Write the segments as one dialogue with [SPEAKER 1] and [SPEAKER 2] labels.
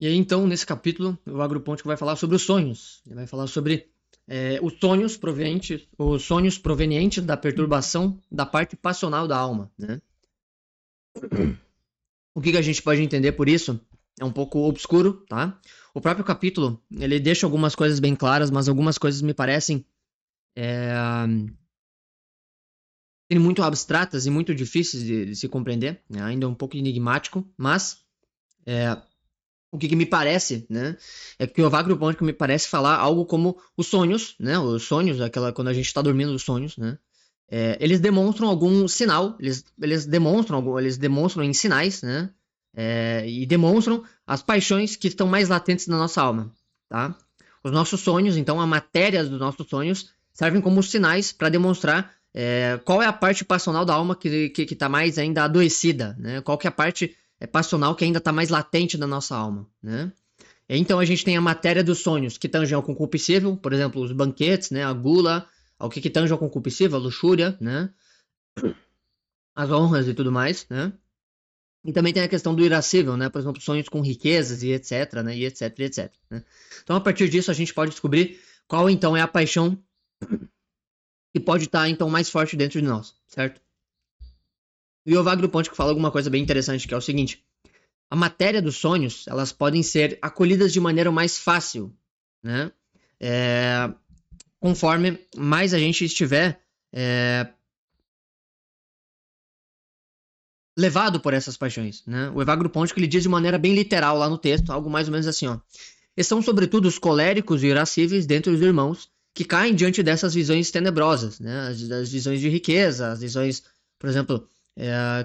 [SPEAKER 1] E aí, então, nesse capítulo, o Agropôntico vai falar sobre os sonhos. Ele vai falar sobre os sonhos provenientes da perturbação da parte passional da alma, né? O que a gente pode entender por isso é um pouco obscuro, tá? O próprio capítulo, ele deixa algumas coisas bem claras, mas algumas coisas me parecem muito abstratas e muito difíceis de se compreender, né? Ainda um pouco enigmático, mas o que me parece, né, é que o Agropôntico me parece falar algo como os sonhos, né, os sonhos, quando a gente está dormindo, os sonhos, né, eles demonstram algum sinal, eles demonstram em sinais, né, e demonstram as paixões que estão mais latentes na nossa alma, tá? Os nossos sonhos, então, a matéria dos nossos sonhos servem como sinais para demonstrar qual é a parte passional da alma que está mais ainda adoecida, né? Qual que é a parte passional que ainda está mais latente na nossa alma, né? Então a gente tem a matéria dos sonhos que tangem ao concupiscível, por exemplo, os banquetes, né? A gula, ao que tange ao concupiscível, a luxúria, né? As honras e tudo mais, né? E também tem a questão do irascível, né? Por exemplo, sonhos com riquezas e etc, né? E etc, e etc, né? Então a partir disso a gente pode descobrir qual então é a paixão que pode estar então mais forte dentro de nós, certo? E o Agropôntico fala alguma coisa bem interessante, que é o seguinte: a matéria dos sonhos, elas podem ser acolhidas de maneira mais fácil, né? Conforme mais a gente estiver levado por essas paixões, né? O Agropôntico, ele diz de maneira bem literal lá no texto, algo mais ou menos assim, ó: e são sobretudo os coléricos e irascíveis dentre os irmãos que caem diante dessas visões tenebrosas, né? As visões de riqueza, as visões, por exemplo,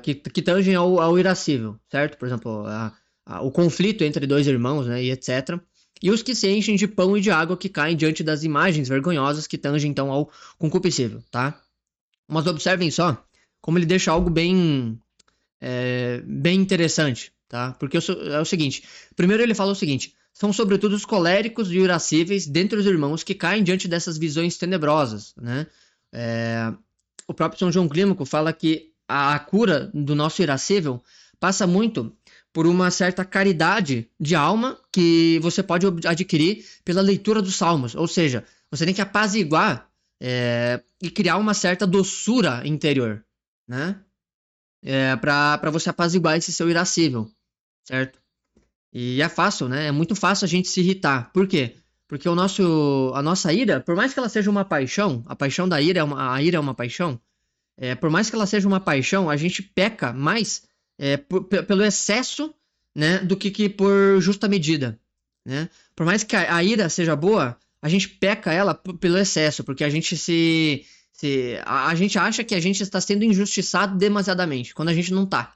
[SPEAKER 1] que tangem ao irascível, certo? Por exemplo, o conflito entre dois irmãos, né? E etc. E os que se enchem de pão e de água que caem diante das imagens vergonhosas que tangem então ao concupiscível, tá? Mas observem só como ele deixa algo bem interessante, tá? Porque é o seguinte: primeiro ele fala o seguinte: são sobretudo os coléricos e irascíveis dentre os irmãos que caem diante dessas visões tenebrosas, né? O próprio São João Clímaco fala que a cura do nosso irascível passa muito por uma certa caridade de alma que você pode adquirir pela leitura dos salmos, ou seja, você tem que apaziguar e criar uma certa doçura interior, né? Para você apaziguar esse seu irascível, certo? E é fácil, né? É muito fácil a gente se irritar. Por quê? Porque a nossa ira, por mais que ela seja uma paixão, a paixão da ira a ira é uma paixão, por mais que ela seja uma paixão, a gente peca mais pelo excesso, né, do que por justa medida, né? Por mais que a ira seja boa, a gente peca ela pelo excesso, porque a gente a gente acha que a gente está sendo injustiçado demasiadamente, quando a gente não tá.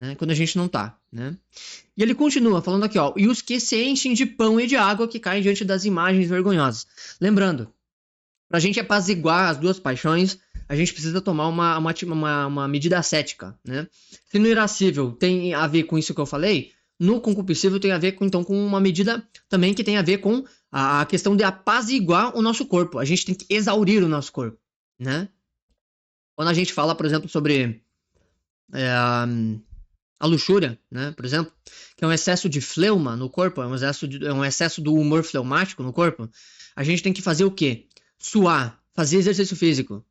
[SPEAKER 1] Né? Quando a gente não tá, né? E ele continua falando aqui, ó: e os que se enchem de pão e de água que caem diante das imagens vergonhosas. Lembrando, pra gente apaziguar as duas paixões, a gente precisa tomar uma medida ascética, né? Se no irascível tem a ver com isso que eu falei, no concupiscível tem a ver com uma medida também que tem a ver com a questão de apaziguar o nosso corpo. A gente tem que exaurir o nosso corpo, né? Quando a gente fala, por exemplo, sobre a luxúria, né, por exemplo, que é um excesso de fleuma no corpo, é um excesso do humor fleumático no corpo, a gente tem que fazer o quê? Suar, fazer exercício físico.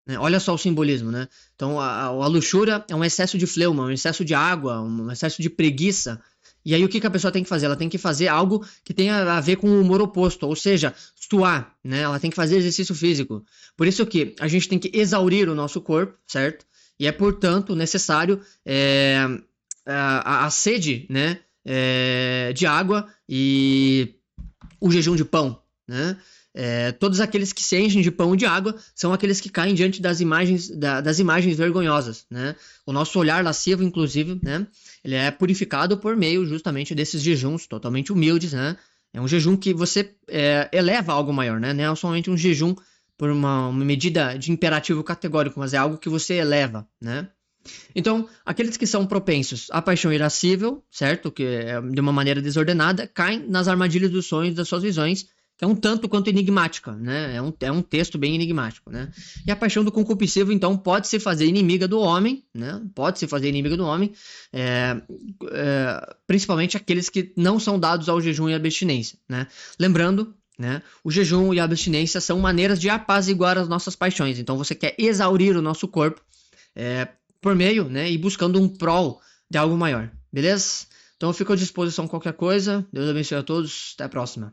[SPEAKER 1] Né? Olha só o simbolismo, né? Então, a luxúria é um excesso de fleuma, um excesso de água, um excesso de preguiça. E aí, o que a pessoa tem que fazer? Ela tem que fazer algo que tenha a ver com o humor oposto, ou seja, suar, né? Ela tem que fazer exercício físico. Por isso que a gente tem que exaurir o nosso corpo, certo? E é, portanto, necessário a sede, né, de água e o jejum de pão, né? Todos aqueles que se enchem de pão e de água são aqueles que caem diante das imagens vergonhosas, né? O nosso olhar lascivo, inclusive, né, ele é purificado por meio justamente desses jejuns totalmente humildes, né? É um jejum que você eleva a algo maior, né? Não é somente um jejum por uma medida de imperativo categórico, mas é algo que você eleva, né? Então, aqueles que são propensos à paixão irascível, certo? Que é de uma maneira desordenada, caem nas armadilhas dos sonhos, das suas visões, que é um tanto quanto enigmática, né? É um texto bem enigmático, né? E a paixão do concupiscível, então, pode se fazer inimiga do homem, né? Pode se fazer inimiga do homem, principalmente aqueles que não são dados ao jejum e abstinência, né? Lembrando, né? O jejum e a abstinência são maneiras de apaziguar as nossas paixões. Então, você quer exaurir o nosso corpo por meio, né? E buscando um prol de algo maior, beleza? Então, eu fico à disposição qualquer coisa. Deus abençoe a todos. Até a próxima.